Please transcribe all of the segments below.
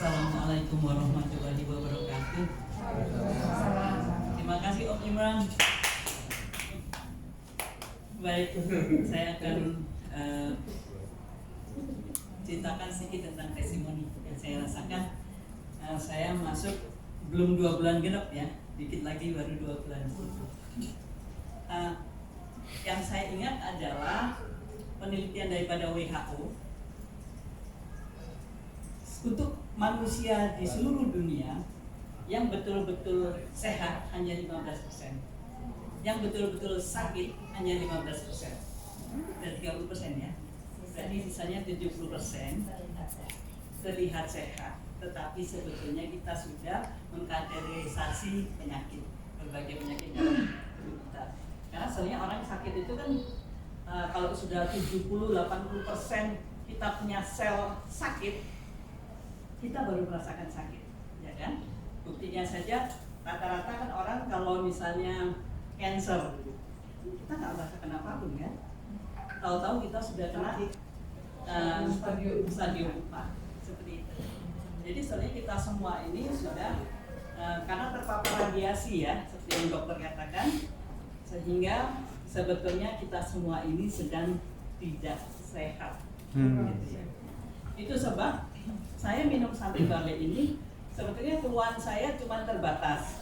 Assalamualaikum warahmatullahi wabarakatuh. Terima kasih Om Imran. Baik, saya akan ceritakan sedikit tentang testimoni yang saya rasakan. Saya masuk belum 2 bulan genap ya, dikit lagi baru 2 bulan. Yang saya ingat adalah penelitian daripada WHO untuk manusia di seluruh dunia yang betul-betul sehat hanya 15%, yang betul-betul sakit hanya 15%, dan 30% ya. Jadi sisanya 70% terlihat sehat, tetapi sebetulnya kita sudah mengkategorisasi penyakit, berbagai penyakit dalam tubuh kita. Karena sebenarnya orang sakit itu kan kalau sudah 70-80% kita punya sel sakit, kita baru merasakan sakit, ya kan? Buktinya saja rata-rata kan orang kalau misalnya cancer, kita nggak merasakan apapun kan? Tahu-tahu kita sudah kena stadium 4 seperti itu. Jadi sebenarnya kita semua ini sudah karena terpapar radiasi ya, seperti yang dokter katakan, sehingga sebetulnya kita semua ini sedang tidak sehat. Gitu ya. Itu sebab saya minum Santai Barley ini sebetulnya keluhan saya cuma terbatas,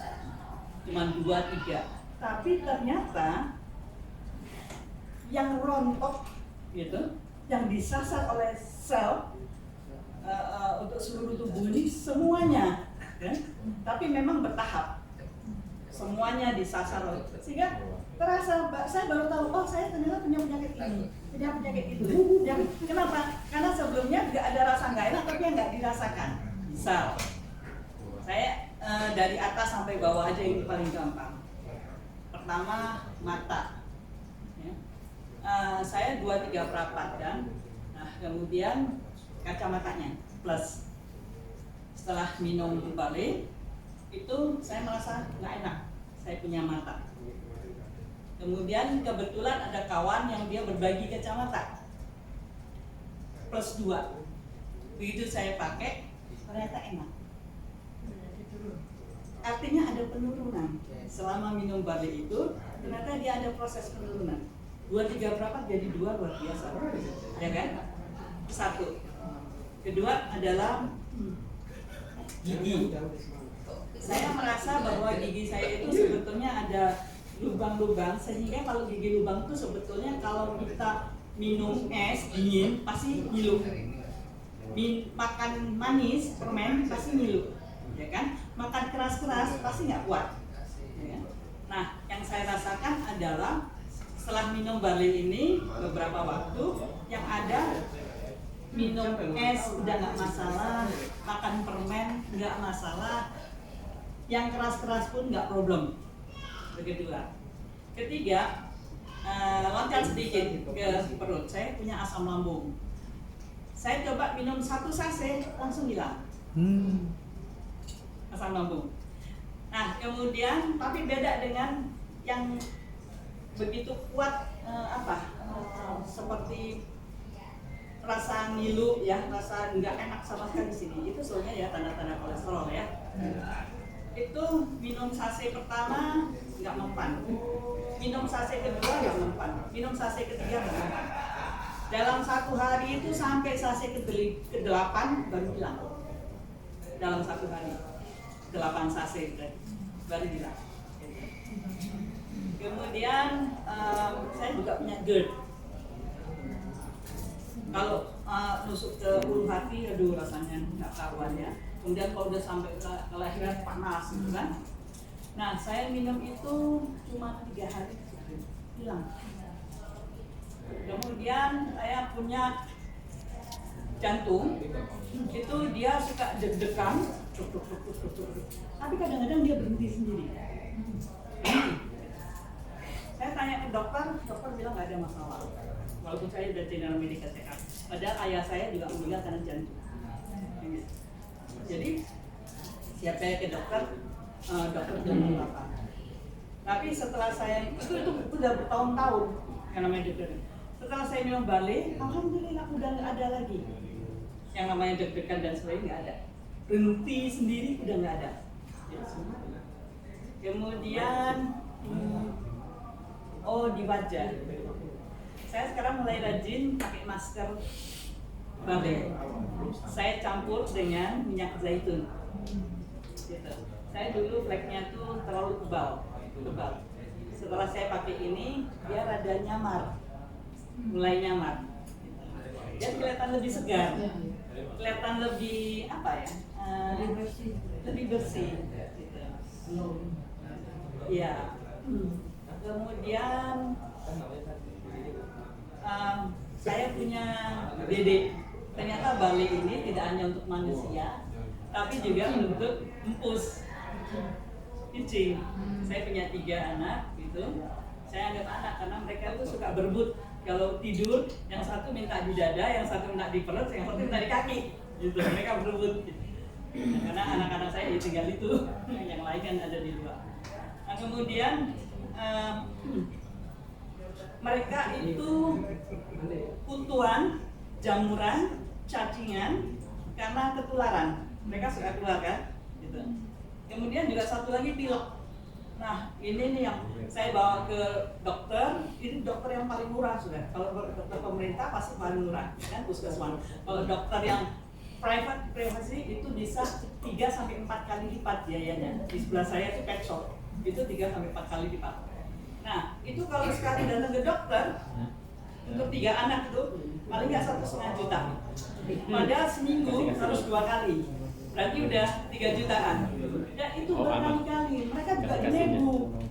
cuma 2-3, tapi ternyata yang rontok gitu, yang disasar oleh sel untuk seluruh tubuh ini semuanya, kan? Tapi memang bertahap, semuanya disasar oleh, sehingga terasa saya baru tahu, oh saya ternyata punya penyakit ini, punya penyakit itu. Kenapa? Karena sebelumnya nggak ada rasa nggak enak, tapi yang nggak dirasakan. Misal, saya dari atas sampai bawah aja ini paling gampang. Pertama mata, ya. Saya 2-3 perapat kan. Nah kemudian kacamatanya plus. Setelah minum Barley itu saya merasa nggak enak, saya punya mata. Kemudian kebetulan ada kawan yang dia berbagi kacamata plus 2. Begitu saya pakai, ternyata enak. Artinya ada penurunan. Selama minum Barley itu, ternyata dia ada proses penurunan. 2-3 perapat jadi 2, luar biasa, ya kan? 1. Kedua adalah gigi. Saya merasa bahwa gigi saya itu sebetulnya ada lubang-lubang, sehingga kalau gigi lubang itu sebetulnya kalau kita minum es dingin pasti ngilu, makan manis permen pasti ngilu, ya kan? Makan keras-keras pasti nggak kuat, ya kan? Nah yang saya rasakan adalah setelah minum Barley ini beberapa waktu, yang ada minum es udah nggak masalah, makan permen nggak masalah, yang keras-keras pun nggak problem. Kedua, ketiga, loncat sedikit ke perut. Saya punya asam lambung. Saya coba minum 1 sachet langsung hilang asam lambung. Nah kemudian, tapi beda dengan yang begitu kuat seperti rasa ngilu ya, rasa nggak enak sama sekali di sini. Itu soalnya ya tanda-tanda kolesterol ya. Itu minum sachet pertama nggak mempan, minum sachet kedua nggak mempan, minum sachet ketiga nggak mempan. Dalam 1 hari itu sampai sachet ke-8 baru hilang. Dalam 1 hari 8 sachet baru hilang. Kemudian saya juga punya GERD. Kalau nusuk ke ulu hati, aduh rasanya nggak karuan ya. Kemudian kalau udah sampai ke leher panas gitu kan. Nah saya minum itu cuma 3 hari hilang. Kemudian saya punya jantung, itu dia suka deg-degan, tapi kadang-kadang dia berhenti sendiri. Saya tanya ke dokter, dokter bilang nggak ada masalah. Walaupun saya udah general medical check up. Padahal ayah saya juga meninggal karena jantung. Jadi siap saya ke dokter, dokter bilang apa. Tapi setelah saya itu udah bertahun-tahun yang namanya deg-degan. Setelah saya minum Barley, alhamdulillah udah nggak ada lagi yang namanya deg-degan dan sebagainya, nggak ada. berhenti sendiri udah nggak ada. Kemudian di wajah. Saya sekarang mulai rajin pakai masker babe. Saya campur dengan minyak zaitun. Gitu. Saya dulu fleknya tuh terlalu tebal. Setelah saya pakai ini, dia rada nyamar, mulai nyamar. Dia kelihatan lebih segar, kelihatan lebih apa ya? Lebih bersih. Gitu. Ya. Kemudian saya punya dedek. Ternyata Bali ini tidak hanya untuk manusia, tapi juga untuk empus, kucing. Saya punya 3 anak, gitu. Saya anggap anak karena mereka itu suka berebut. Kalau tidur, yang satu minta di dada, yang satu minta di perut, yang satu minta di kaki, gitu. Mereka berebut. Gitu. Karena anak-anak saya tinggal itu, yang lain kan ada di luar. Nah, kemudian mereka itu kutuan, jamuran, cacingan karena ketularan. Mereka suka keluar kan? Gitu. Kemudian juga satu lagi pilek. Nah, ini nih yang saya bawa ke dokter. Ini dokter yang paling murah sudah. Kalau dokter pemerintah pasti paling murah, kan puskesmas. Kalau dokter yang privasi itu bisa 3-4 kali lipat biayanya. Di sebelah saya itu pet shop. Itu 3-4 kali lipat. Nah, itu kalau sekali datang ke dokter untuk 3 anak itu paling nggak 1,5 juta. Padahal seminggu harus 2 kali. Berarti udah 3 jutaan. Ya itu berkali-kali. Mereka juga dinebu.